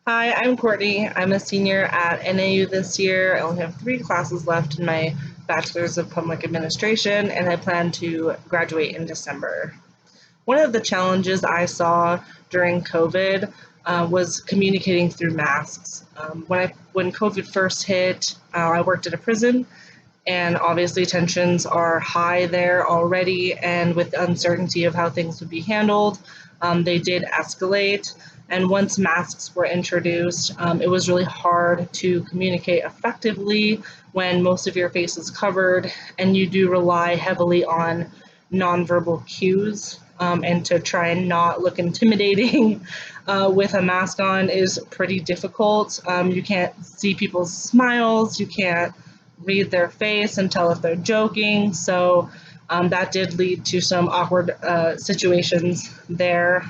Hi, I'm Courtney. I'm a senior at NAU this year. I only have 3 classes left in my Bachelor's of Public Administration, and I plan to graduate in December. One of the challenges I saw during COVID was communicating through masks. When COVID first hit, I worked at a prison, and obviously tensions are high there already. And with the uncertainty of how things would be handled, they did escalate. And once masks were introduced, it was really hard to communicate effectively when most of your face is covered, and you do rely heavily on nonverbal cues. And to try and not look intimidating with a mask on is pretty difficult. You can't see people's smiles, you can't read their face and tell if they're joking. So that did lead to some awkward situations there.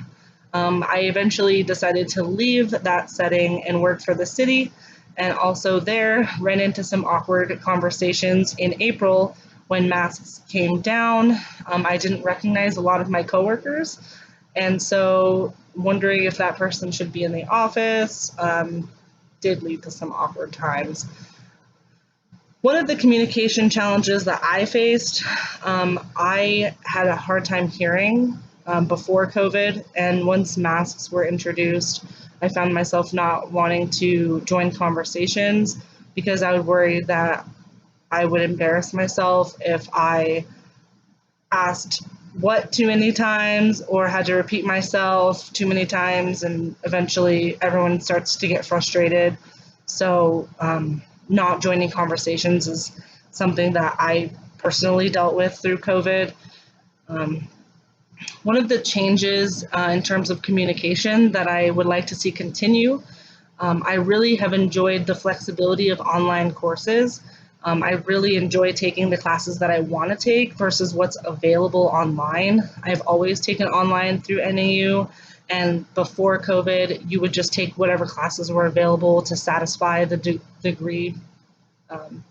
I eventually decided to leave that setting and work for the city, and also there ran into some awkward conversations in April when masks came down. I didn't recognize a lot of my coworkers, and so wondering if that person should be in the office did lead to some awkward times. One of the communication challenges that I faced, I had a hard time hearing before COVID, and once masks were introduced, I found myself not wanting to join conversations because I would worry that I would embarrass myself if I asked what too many times or had to repeat myself too many times, and eventually everyone starts to get frustrated. So, not joining conversations is something that I personally dealt with through COVID. Um, One of the changes in terms of communication that I would like to see continue, I really have enjoyed the flexibility of online courses. I really enjoy taking the classes that I want to take versus what's available online. I've always taken online through NAU, and before COVID, you would just take whatever classes were available to satisfy the degree um,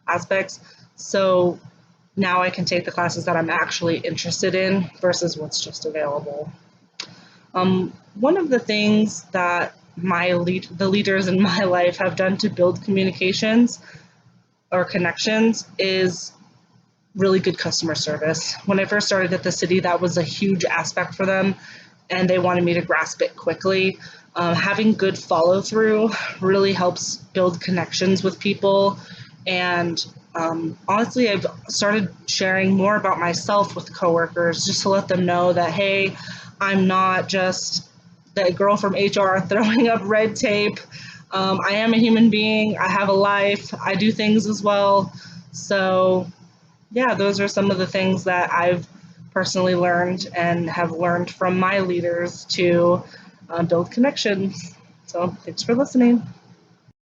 aspects. So now I can take the classes that I'm actually interested in versus what's just available. One of the things that the leaders in my life have done to build communications or connections is really good customer service. When I first started at the city, that was a huge aspect for them, and they wanted me to grasp it quickly. Having good follow through really helps build connections with people. And honestly, I've started sharing more about myself with coworkers just to let them know that, hey, I'm not just the girl from HR throwing up red tape. I am a human being. I have a life. I do things as well. So, yeah, those are some of the things that I've personally learned and have learned from my leaders to build connections. So, thanks for listening.